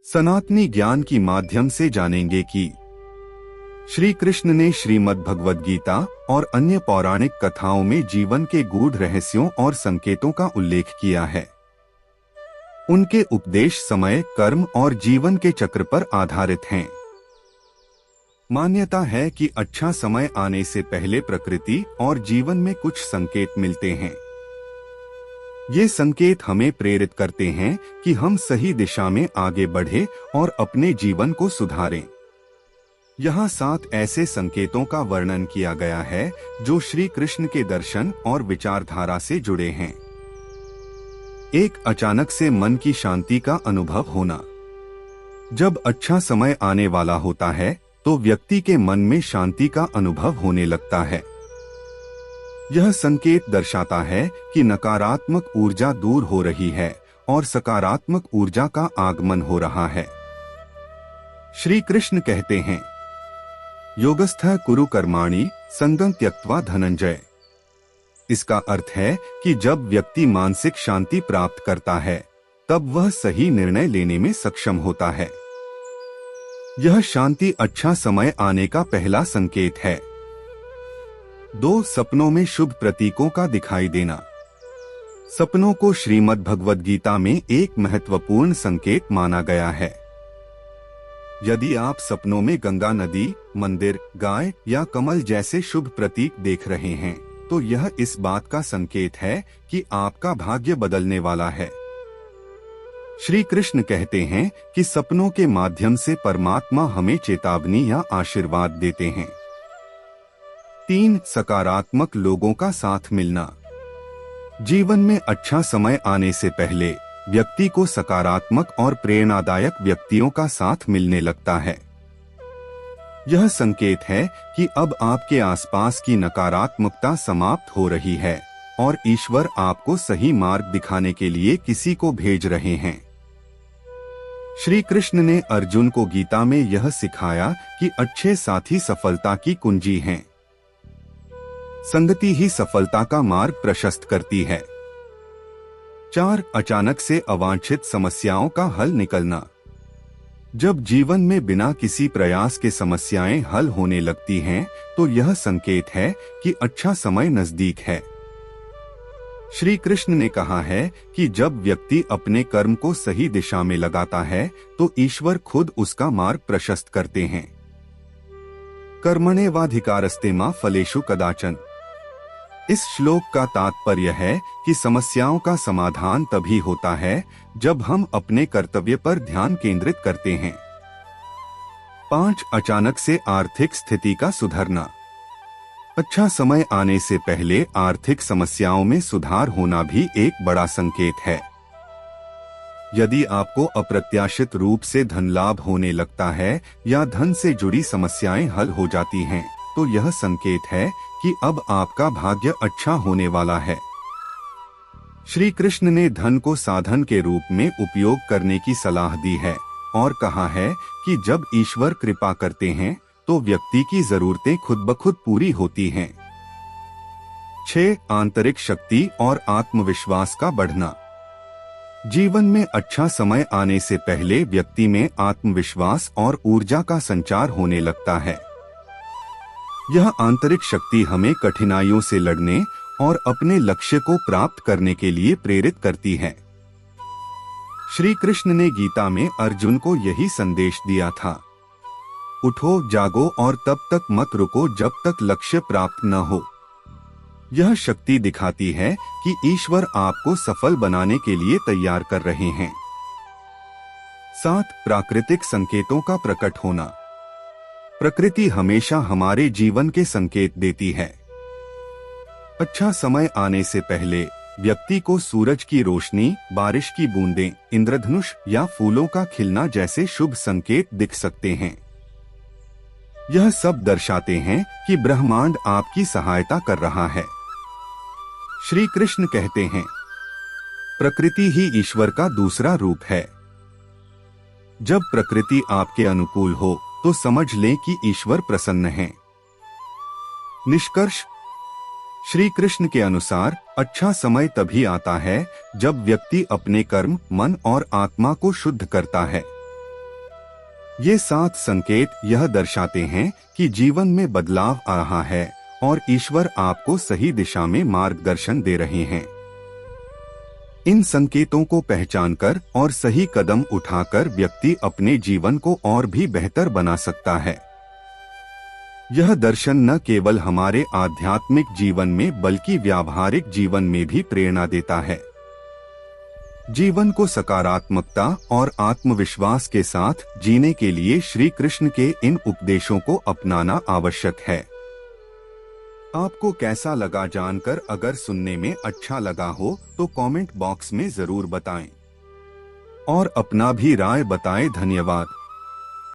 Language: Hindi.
सनातनी ज्ञान की माध्यम से जानेंगे कि श्री कृष्ण ने श्रीमद् भगवद गीता और अन्य पौराणिक कथाओं में जीवन के गूढ़ रहस्यों और संकेतों का उल्लेख किया है। उनके उपदेश समय, कर्म और जीवन के चक्र पर आधारित हैं। मान्यता है कि अच्छा समय आने से पहले प्रकृति और जीवन में कुछ संकेत मिलते हैं। ये संकेत हमें प्रेरित करते हैं कि हम सही दिशा में आगे बढ़े और अपने जीवन को सुधारें। यहाँ 7 ऐसे संकेतों का वर्णन किया गया है जो श्री कृष्ण के दर्शन और विचारधारा से जुड़े हैं। 1. अचानक से मन की शांति का अनुभव होना। जब अच्छा समय आने वाला होता है तो व्यक्ति के मन में शांति का अनुभव होने लगता है। यह संकेत दर्शाता है कि नकारात्मक ऊर्जा दूर हो रही है और सकारात्मक ऊर्जा का आगमन हो रहा है। श्री कृष्ण कहते हैं, योगस्थः कुरु कर्माणि संगं त्यक्त्वा धनंजय। इसका अर्थ है कि जब व्यक्ति मानसिक शांति प्राप्त करता है तब वह सही निर्णय लेने में सक्षम होता है। यह शांति अच्छा समय आने का पहला संकेत है। 2. सपनों में शुभ प्रतीकों का दिखाई देना। सपनों को श्रीमद् भगवद गीता में एक महत्वपूर्ण संकेत माना गया है। यदि आप सपनों में गंगा नदी, मंदिर, गाय या कमल जैसे शुभ प्रतीक देख रहे हैं तो यह इस बात का संकेत है कि आपका भाग्य बदलने वाला है। श्री कृष्ण कहते हैं कि सपनों के माध्यम से परमात्मा हमें चेतावनी या आशीर्वाद देते हैं। 3. सकारात्मक लोगों का साथ मिलना। जीवन में अच्छा समय आने से पहले व्यक्ति को सकारात्मक और प्रेरणादायक व्यक्तियों का साथ मिलने लगता है। यह संकेत है कि अब आपके आसपास की नकारात्मकता समाप्त हो रही है और ईश्वर आपको सही मार्ग दिखाने के लिए किसी को भेज रहे हैं। श्री कृष्ण ने अर्जुन को गीता में यह सिखाया कि अच्छे साथी सफलता की कुंजी हैं। संगति ही सफलता का मार्ग प्रशस्त करती है। 4. अचानक से अवांछित समस्याओं का हल निकलना। जब जीवन में बिना किसी प्रयास के समस्याएं हल होने लगती हैं, तो यह संकेत है कि अच्छा समय नजदीक है। श्री कृष्ण ने कहा है कि जब व्यक्ति अपने कर्म को सही दिशा में लगाता है तो ईश्वर खुद उसका मार्ग प्रशस्त करते हैं। कर्मण्येवाधिकारस्ते मा फलेषु कदाचन। इस श्लोक का तात्पर्य है कि समस्याओं का समाधान तभी होता है जब हम अपने कर्तव्य पर ध्यान केंद्रित करते हैं। 5. अचानक से आर्थिक स्थिति का सुधरना। अच्छा समय आने से पहले आर्थिक समस्याओं में सुधार होना भी एक बड़ा संकेत है। यदि आपको अप्रत्याशित रूप से धन लाभ होने लगता है या धन से जुड़ी समस्याएं हल हो जाती हैं, तो यह संकेत है कि अब आपका भाग्य अच्छा होने वाला है। श्री कृष्ण ने धन को साधन के रूप में उपयोग करने की सलाह दी है और कहा है कि जब ईश्वर कृपा करते हैं तो व्यक्ति की जरूरतें खुद ब खुद पूरी होती हैं। 6. आंतरिक शक्ति और आत्मविश्वास का बढ़ना। जीवन में अच्छा समय आने से पहले व्यक्ति में आत्मविश्वास और ऊर्जा का संचार होने लगता है। यह आंतरिक शक्ति हमें कठिनाइयों से लड़ने और अपने लक्ष्य को प्राप्त करने के लिए प्रेरित करती है। श्री कृष्ण ने गीता में अर्जुन को यही संदेश दिया था, उठो, जागो और तब तक मत रुको जब तक लक्ष्य प्राप्त न हो। यह शक्ति दिखाती है कि ईश्वर आपको सफल बनाने के लिए तैयार कर रहे हैं। 7. प्राकृतिक संकेतों का प्रकट होना। प्रकृति हमेशा हमारे जीवन के संकेत देती है। अच्छा समय आने से पहले व्यक्ति को सूरज की रोशनी, बारिश की बूंदें, इंद्रधनुष या फूलों का खिलना जैसे शुभ संकेत दिख सकते हैं। यह सब दर्शाते हैं कि ब्रह्मांड आपकी सहायता कर रहा है। श्री कृष्ण कहते हैं, प्रकृति ही ईश्वर का दूसरा रूप है। जब प्रकृति आपके अनुकूल हो तो समझ लें कि ईश्वर प्रसन्न है। निष्कर्ष, श्री कृष्ण के अनुसार अच्छा समय तभी आता है जब व्यक्ति अपने कर्म, मन और आत्मा को शुद्ध करता है। ये 7 संकेत यह दर्शाते हैं कि जीवन में बदलाव आ रहा है और ईश्वर आपको सही दिशा में मार्गदर्शन दे रहे हैं। इन संकेतों को पहचानकर और सही कदम उठाकर व्यक्ति अपने जीवन को और भी बेहतर बना सकता है। यह दर्शन न केवल हमारे आध्यात्मिक जीवन में बल्कि व्यावहारिक जीवन में भी प्रेरणा देता है। जीवन को सकारात्मकता और आत्मविश्वास के साथ जीने के लिए श्री कृष्ण के इन उपदेशों को अपनाना आवश्यक है। आपको कैसा लगा जानकर? अगर सुनने में अच्छा लगा हो तो कमेंट बॉक्स में जरूर बताएं और अपना भी राय बताएं। धन्यवाद।